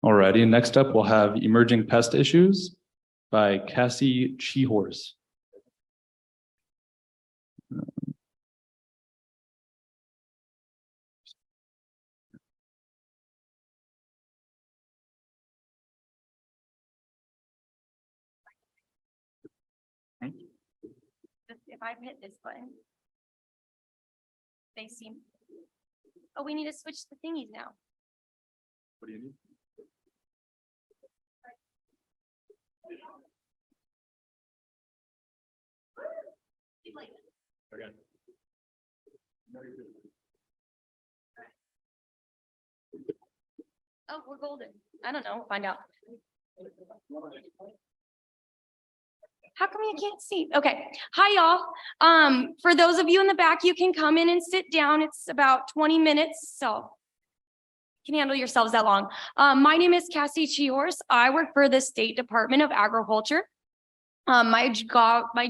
Alrighty, next up we'll have Emerging Pest Issues by Cassie Chihorse. If I hit this button, they seem. Oh, we need to switch the thingies now. What do you need? Okay. Oh, we're golden. I don't know. Find out. How come you can't see? Okay. Hi, y'all. For those of you in the back, you can come in and sit down. It's about 20 minutes, so you can handle yourselves that long. My name is Cassie Chihorse. I work for the State Department of Agriculture. My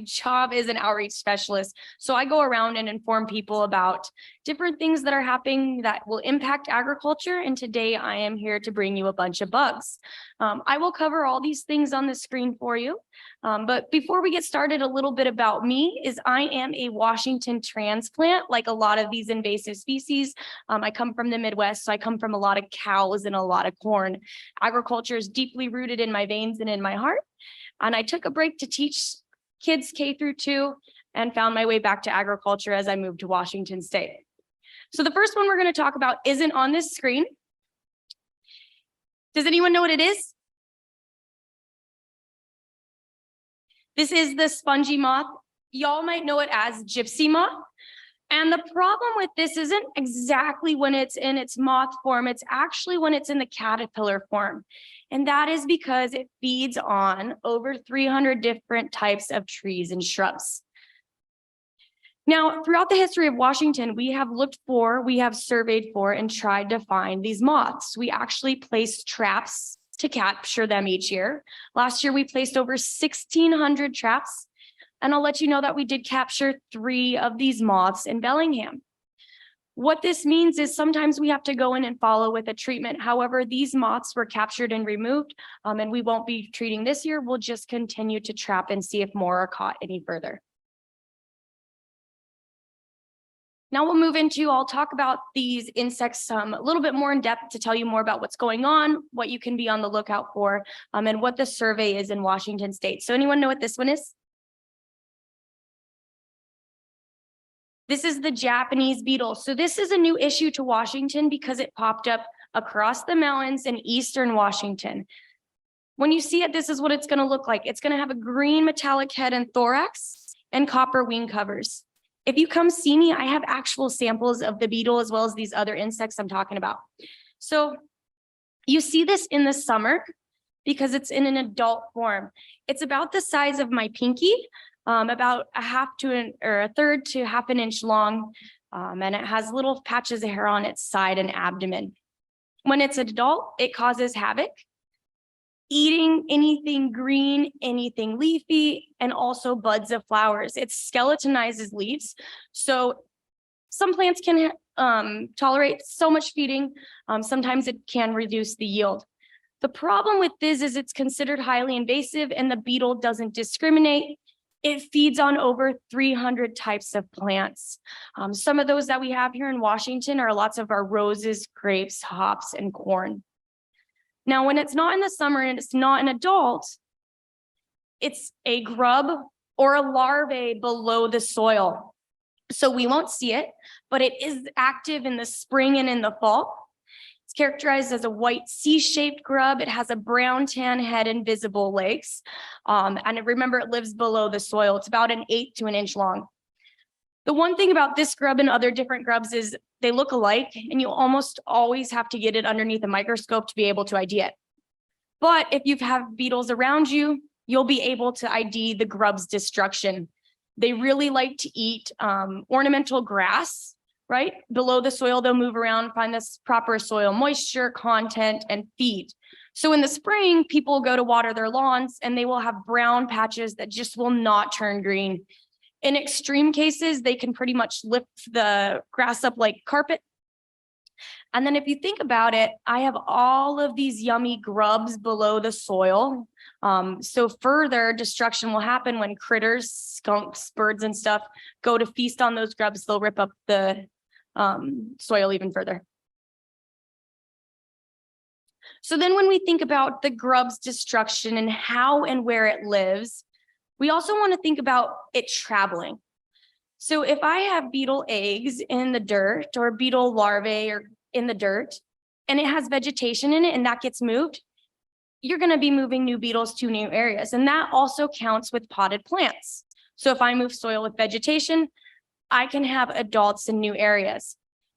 job is an outreach specialist. So I go around and inform people about different things that are happening that will impact agriculture. And today I am here to bring you a bunch of bugs. I will cover all these things on the screen for you. But before we get started, a little bit about me is I am a Washington transplant, like a lot of these invasive species. I come from the Midwest, so I come from a lot of cows and a lot of corn. Agriculture is deeply rooted in my veins and in my heart. And I took a break to teach kids K through 2 and found my way back to agriculture as I moved to Washington State. So the first one we're going to talk about isn't on this screen. Does anyone know what it is? This is the spongy moth. Y'all might know it as gypsy moth. And the problem with this isn't exactly when it's in its moth form, it's actually when it's in the caterpillar form. And that is because it feeds on over 300 different types of trees and shrubs. Now, throughout the history of Washington, we have surveyed for, and tried to find these moths. We actually placed traps to capture them each year. Last year, we placed over 1,600 traps. And I'll let you know that we did capture 3 of these moths in Bellingham. What this means is sometimes we have to go in and follow with a treatment. However, these moths were captured and removed, and we won't be treating this year. We'll just continue to trap and see if more are caught any further. Now we'll move into, I'll talk about these insects a little bit more in depth to tell you more about what's going on, what you can be on the lookout for, and what the survey is in Washington State. So anyone know what this one is? This is the Japanese beetle. So this is a new issue to Washington because it popped up across the mountains in eastern Washington. When you see it, this is what it's going to look like. It's going to have a green metallic head and thorax and copper wing covers. If you come see me, I have actual samples of the beetle as well as these other insects I'm talking about. So you see this in the summer because it's in an adult form. It's about the size of my pinky. About a third to half an inch long, and it has little patches of hair on its side and abdomen. When it's an adult, it causes havoc, eating anything green, anything leafy, and also buds of flowers. It skeletonizes leaves, so some plants can tolerate so much feeding. Sometimes it can reduce the yield. The problem with this is it's considered highly invasive, and the beetle doesn't discriminate. It feeds on over 300 types of plants. Some of those that we have here in Washington are lots of our roses, grapes, hops, and corn. Now, when it's not in the summer and it's not an adult, it's a grub or a larvae below the soil. So we won't see it, but it is active in the spring and in the fall. It's characterized as a white C-shaped grub. It has a brown tan head and visible legs. And remember, it lives below the soil. It's about 1/8 to 1 inch long. The one thing about this grub and other different grubs is they look alike, and you almost always have to get it underneath a microscope to be able to ID it. But if you have beetles around you, you'll be able to ID the grub's destruction. They really like to eat ornamental grass. Right? Below the soil, they'll move around, find this proper soil moisture, content, and feed. So in the spring, people go to water their lawns and they will have brown patches that just will not turn green. In extreme cases, they can pretty much lift the grass up like carpet. And then if you think about it, I have all of these yummy grubs below the soil. So further destruction will happen when critters, skunks, birds and stuff go to feast on those grubs. They'll rip up the soil even further. So then when we think about the grub's destruction and how and where it lives, we also want to think about it traveling. So if I have beetle eggs in the dirt or beetle larvae or in the dirt, and it has vegetation in it and that gets moved, you're going to be moving new beetles to new areas. And that also counts with potted plants. So if I move soil with vegetation, I can have adults in new areas.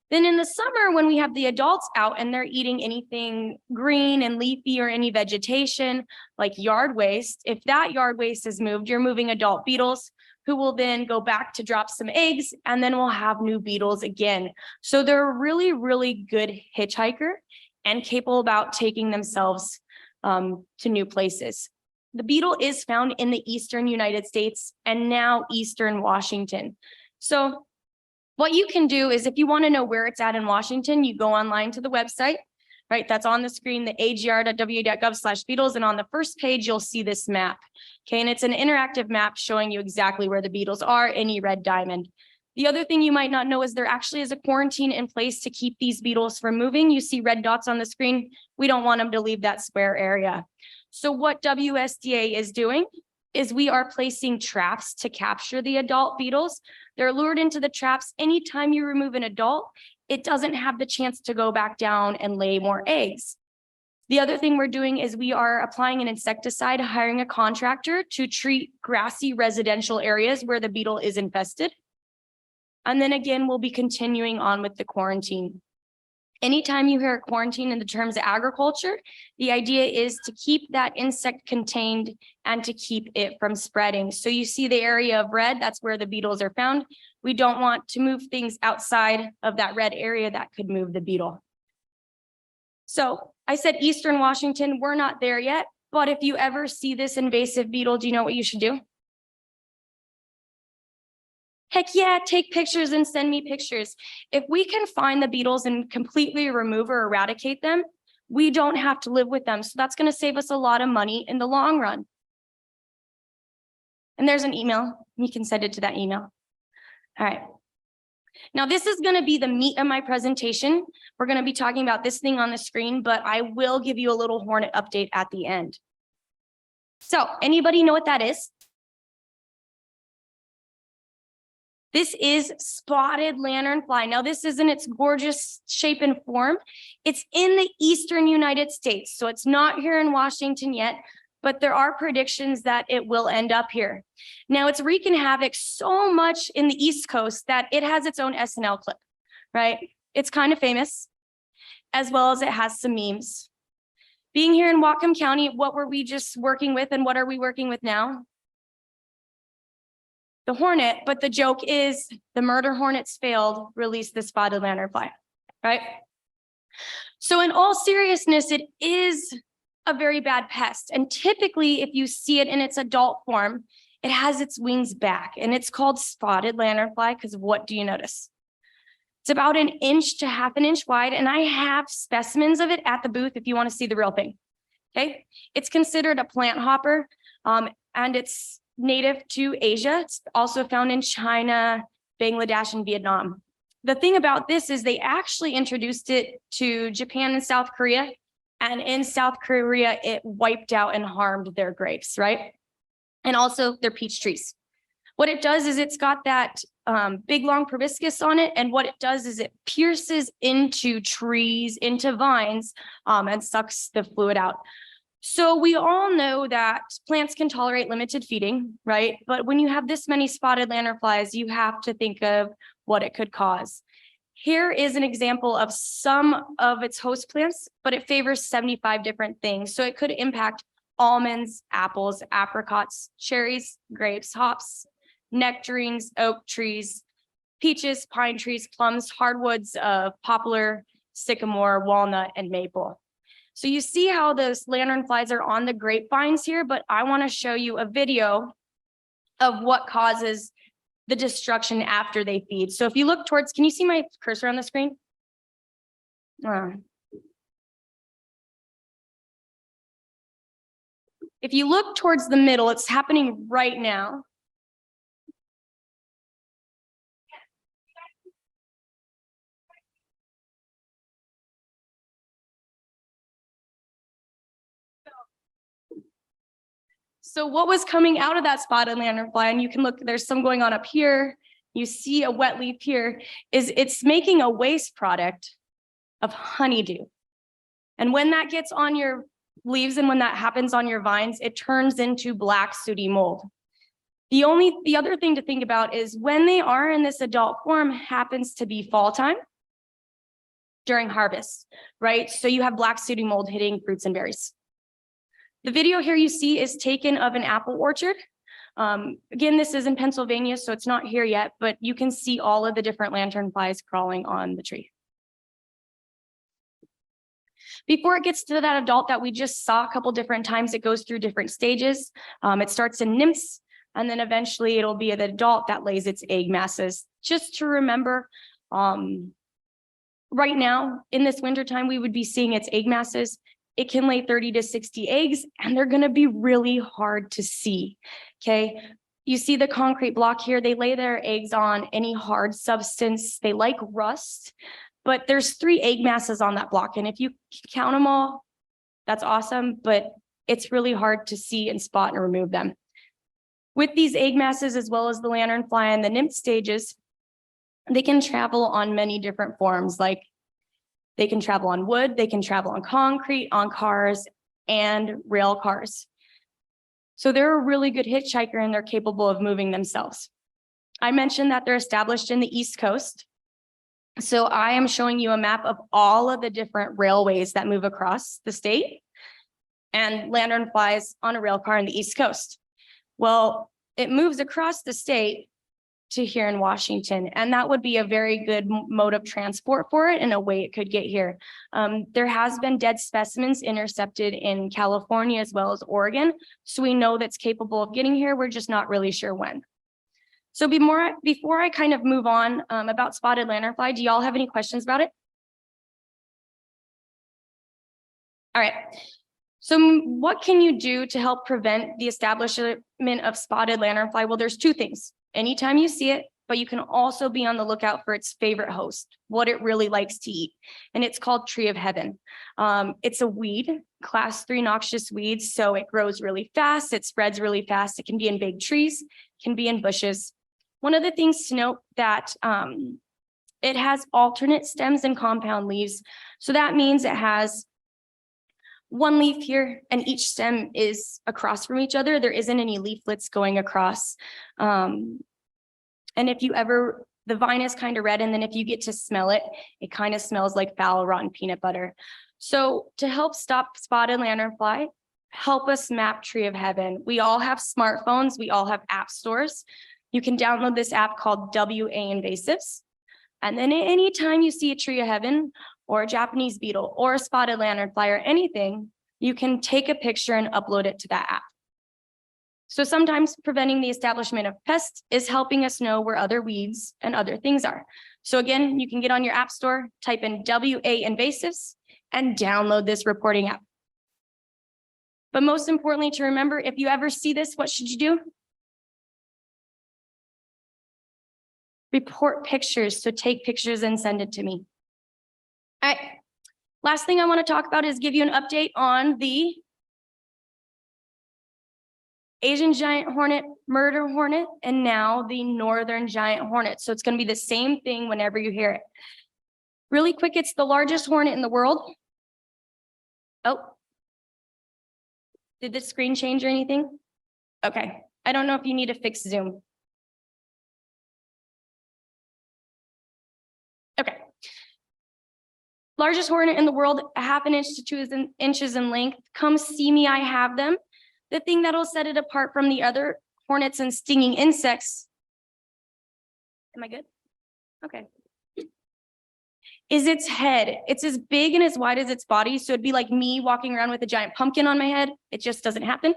Then in the summer, when we have the adults out and they're eating anything green and leafy or any vegetation like yard waste, if that yard waste is moved, you're moving adult beetles who will then go back to drop some eggs, and then we'll have new beetles again. So they're a really, really good hitchhiker and capable about taking themselves to new places. The beetle is found in the eastern United States and now eastern Washington. So what you can do is if you want to know where it's at in Washington, you go online to the website, right? That's on the screen, the agr.wa.gov/beetles. And on the first page, you'll see this map. Okay, and it's an interactive map showing you exactly where the beetles are, any red diamond. The other thing you might not know is there actually is a quarantine in place to keep these beetles from moving. You see red dots on the screen. We don't want them to leave that square area. So what WSDA is doing is we are placing traps to capture the adult beetles. They're lured into the traps. Anytime you remove an adult, it doesn't have the chance to go back down and lay more eggs. The other thing we're doing is we are applying an insecticide, hiring a contractor to treat grassy residential areas where the beetle is infested. And then again, we'll be continuing on with the quarantine. Anytime you hear quarantine in the terms of agriculture, the idea is to keep that insect contained and to keep it from spreading. So you see the area of red, that's where the beetles are found. We don't want to move things outside of that red area that could move the beetle. So I said Eastern Washington, we're not there yet, but if you ever see this invasive beetle, do you know what you should do? Heck yeah, take pictures and send me pictures. If we can find the beetles and completely remove or eradicate them, we don't have to live with them. So that's going to save us a lot of money in the long run. And there's an email. You can send it to that email. All right. Now, this is going to be the meat of my presentation. We're going to be talking about this thing on the screen, but I will give you a little hornet update at the end. So anybody know what that is? This is spotted lanternfly. Now, this isn't its gorgeous shape and form. It's in the eastern United States, so it's not here in Washington yet, but there are predictions that it will end up here. Now, it's wreaking havoc so much in the East Coast that it has its own SNL clip, right? It's kind of famous, as well as it has some memes. Being here in Whatcom County, what were we just working with and what are we working with now? The hornet, but the joke is the murder hornets failed, release the spotted lanternfly, right? So in all seriousness, it is a very bad pest. And typically, if you see it in its adult form, it has its wings back and it's called spotted lanternfly because what do you notice? It's about 1 inch to ½ inch wide. And I have specimens of it at the booth if you want to see the real thing, okay? It's considered a plant hopper and it's native to Asia. It's also found in China, Bangladesh, and Vietnam. The thing about this is they actually introduced it to Japan and South Korea. And in South Korea, it wiped out and harmed their grapes, right? And also their peach trees. What it does is it's got that big, long proboscis on it. And what it does is it pierces into trees, into vines, and sucks the fluid out. So we all know that plants can tolerate limited feeding, right? But when you have this many spotted lanternflies, you have to think of what it could cause. Here is an example of some of its host plants, but it favors 75 different things. So it could impact almonds, apples, apricots, cherries, grapes, hops, nectarines, oak trees, peaches, pine trees, plums, hardwoods of poplar, sycamore, walnut, and maple. So you see how those lanternflies are on the grapevines here, but I want to show you a video of what causes the destruction after they feed. So if you look towards, can you see my cursor on the screen? If you look towards the middle, it's happening right now. So what was coming out of that spotted lanternfly, and you can look, there's some going on up here. You see a wet leaf here, is it's making a waste product of honeydew. And when that gets on your leaves and when that happens on your vines, it turns into black sooty mold. The other thing to think about is when they are in this adult form happens to be fall time during harvest, right? So you have black sooty mold hitting fruits and berries. The video here you see is taken of an apple orchard. Again, this is in Pennsylvania, so it's not here yet, but you can see all of the different lanternflies crawling on the tree. Before it gets to that adult that we just saw a couple different times, it goes through different stages. It starts in nymphs, and then eventually it'll be the adult that lays its egg masses. Just to remember, right now in this wintertime, we would be seeing its egg masses. It can lay 30 to 60 eggs, and they're gonna be really hard to see, okay? You see the concrete block here, they lay their eggs on any hard substance. They like rust, but there's 3 egg masses on that block. And if you count them all, that's awesome, but it's really hard to see and spot and remove them. With these egg masses, as well as the lanternfly and the nymph stages, they can travel on many different forms, like they can travel on wood, they can travel on concrete, on cars, and rail cars. So they're a really good hitchhiker and they're capable of moving themselves. I mentioned that they're established in the East Coast. So I am showing you a map of all of the different railways that move across the state and lanternflies on a rail car in the East Coast. Well, it moves across the state to here in Washington, and that would be a very good mode of transport for it and a way it could get here. There has been dead specimens intercepted in California as well as Oregon, so we know that's capable of getting here. We're just not really sure when. So before I kind of move on about spotted lanternfly, do y'all have any questions about it? All right. So what can you do to help prevent the establishment of spotted lanternfly? Well, there's 2 things. Anytime you see it, but you can also be on the lookout for its favorite host, what it really likes to eat. And it's called tree of heaven. It's a weed, class 3 noxious weed. So it grows really fast. It spreads really fast. It can be in big trees, can be in bushes. One of the things to note that it has alternate stems and compound leaves. So that means it has 1 leaf here and each stem is across from each other. There isn't any leaflets going across. And if you ever, the vine is kind of red, and then if you get to smell it, it kind of smells like foul, rotten peanut butter. So to help stop spotted lanternfly, help us map Tree of Heaven. We all have smartphones. We all have app stores. You can download this app called WA Invasives. And then anytime you see a Tree of Heaven or a Japanese beetle or a spotted lanternfly or anything, you can take a picture and upload it to that app. So sometimes preventing the establishment of pests is helping us know where other weeds and other things are. So again, you can get on your app store, type in WA Invasives, and download this reporting app. But most importantly to remember, if you ever see this, what should you do? Report pictures. So take pictures and send it to me. All right. Last thing I want to talk about is give you an update on the Asian giant hornet, murder hornet, and now the northern giant hornet. So it's going to be the same thing whenever you hear it. Really quick, it's the largest hornet in the world. Oh, did the screen change or anything? Okay, I don't know if you need to fix Zoom. Okay. Largest hornet in the world, 1/2 inch to 2 inches in length. Come see me, I have them. The thing that'll set it apart from the other hornets and stinging insects, am I good? Okay, is its head. It's as big and as wide as its body. So it'd be like me walking around with a giant pumpkin on my head. It just doesn't happen.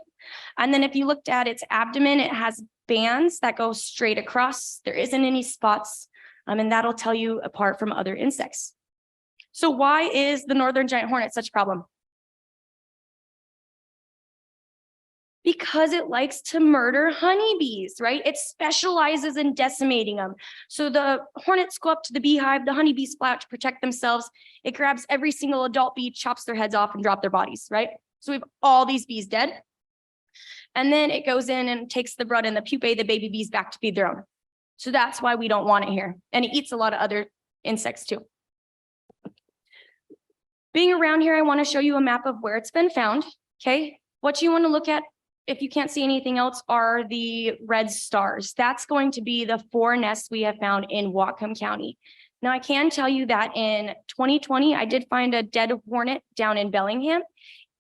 And then if you looked at its abdomen, it has bands that go straight across. There isn't any spots. And that'll tell you apart from other insects. So why is the northern giant hornet such a problem? Because it likes to murder honeybees, right? It specializes in decimating them. So the hornets go up to the beehive, the honeybees fly out to protect themselves. It grabs every single adult bee, chops their heads off and drop their bodies, right? So we have all these bees dead. And then it goes in and takes the brood and the pupae, the baby bees, back to feed their own. So that's why we don't want it here. And it eats a lot of other insects too. Being around here, I want to show you a map of where it's been found, okay? What you want to look at, if you can't see anything else, are the red stars. That's going to be the 4 nests we have found in Whatcom County. Now, I can tell you that in 2020, I did find a dead hornet down in Bellingham,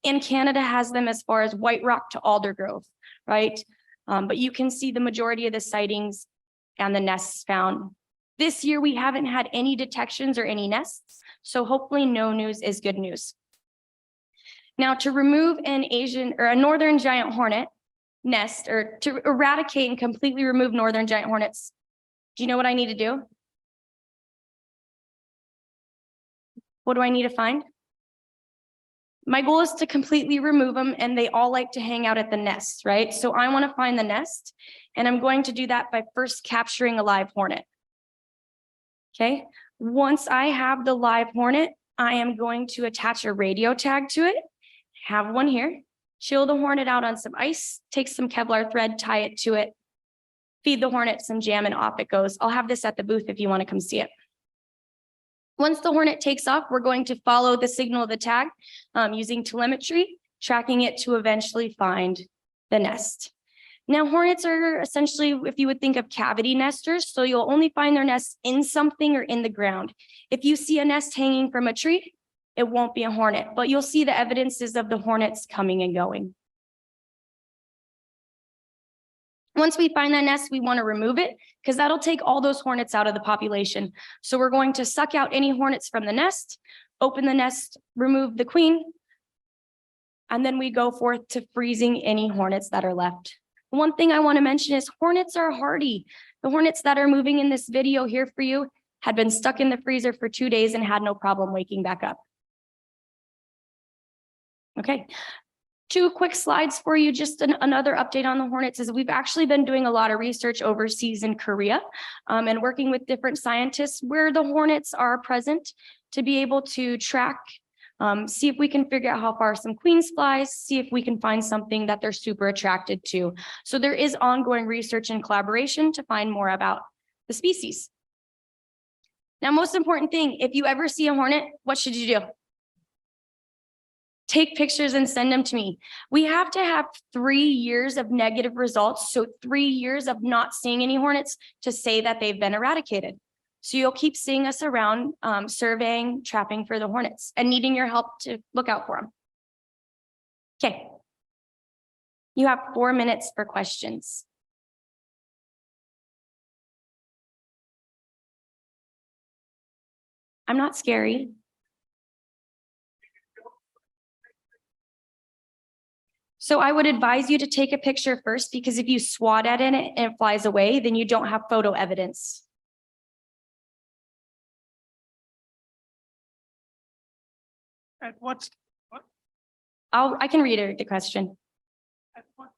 and Canada has them as far as White Rock to Aldergrove, right? But you can see the majority of the sightings and the nests found. This year, we haven't had any detections or any nests, so hopefully no news is good news. Now, to remove an Asian or a northern giant hornet nest, or to eradicate and completely remove northern giant hornets, do you know what I need to do? What do I need to find? My goal is to completely remove them, and they all like to hang out at the nest, right? So I want to find the nest, and I'm going to do that by first capturing a live hornet. Okay, once I have the live hornet, I am going to attach a radio tag to it. Have one here, chill the hornet out on some ice, take some Kevlar thread, tie it to it, feed the hornet some jam, and off it goes. I'll have this at the booth if you want to come see it. Once the hornet takes off, we're going to follow the signal of the tag using telemetry, tracking it to eventually find the nest. Now, hornets are essentially, if you would think of cavity nesters, so you'll only find their nests in something or in the ground. If you see a nest hanging from a tree, it won't be a hornet, but you'll see the evidences of the hornets coming and going. Once we find that nest, we want to remove it because that'll take all those hornets out of the population. So we're going to suck out any hornets from the nest, open the nest, remove the queen, and then we go forth to freezing any hornets that are left. One thing I want to mention is hornets are hardy. The hornets that are moving in this video here for you had been stuck in the freezer for 2 days and had no problem waking back up. Okay. 2 quick slides for you, just another update on the hornets is we've actually been doing a lot of research overseas in Korea and working with different scientists where the hornets are present to be able to track, see if we can figure out how far some queens flies, see if we can find something that they're super attracted to. So there is ongoing research and collaboration to find more about the species. Now, most important thing, if you ever see a hornet, what should you do? Take pictures and send them to me. We have to have 3 years of negative results. So 3 years of not seeing any hornets to say that they've been eradicated. So you'll keep seeing us around surveying, trapping for the hornets and needing your help to look out for them. Okay. You have 4 minutes for questions. I'm not scary. So I would advise you to take a picture first, because if you swat at it and it flies away, then you don't have photo evidence. At what? I can read the question. At what?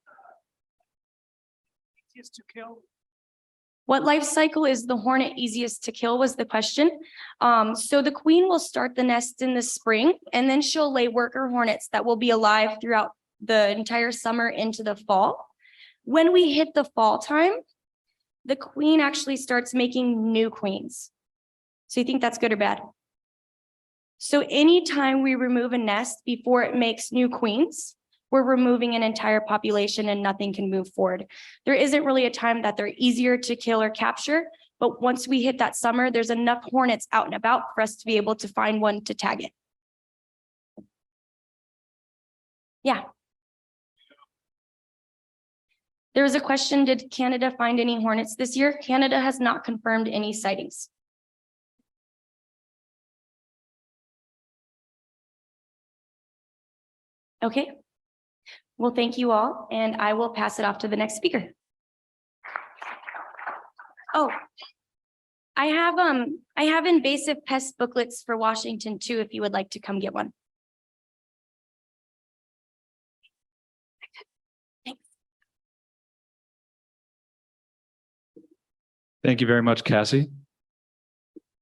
Easiest to kill. What life cycle is the hornet easiest to kill was the question. So the queen will start the nest in the spring, and then she'll lay worker hornets that will be alive throughout the entire summer into the fall. When we hit the fall time, the queen actually starts making new queens. So you think that's good or bad? So anytime we remove a nest before it makes new queens, we're removing an entire population and nothing can move forward. There isn't really a time that they're easier to kill or capture, but once we hit that summer, there's enough hornets out and about for us to be able to find one to tag it. Yeah. There was a question, did Canada find any hornets this year? Canada has not confirmed any sightings. Okay. Well, thank you all, and I will pass it off to the next speaker. Oh. I have invasive pest booklets for Washington too, if you would like to come get one. Thank you very much, Cassie.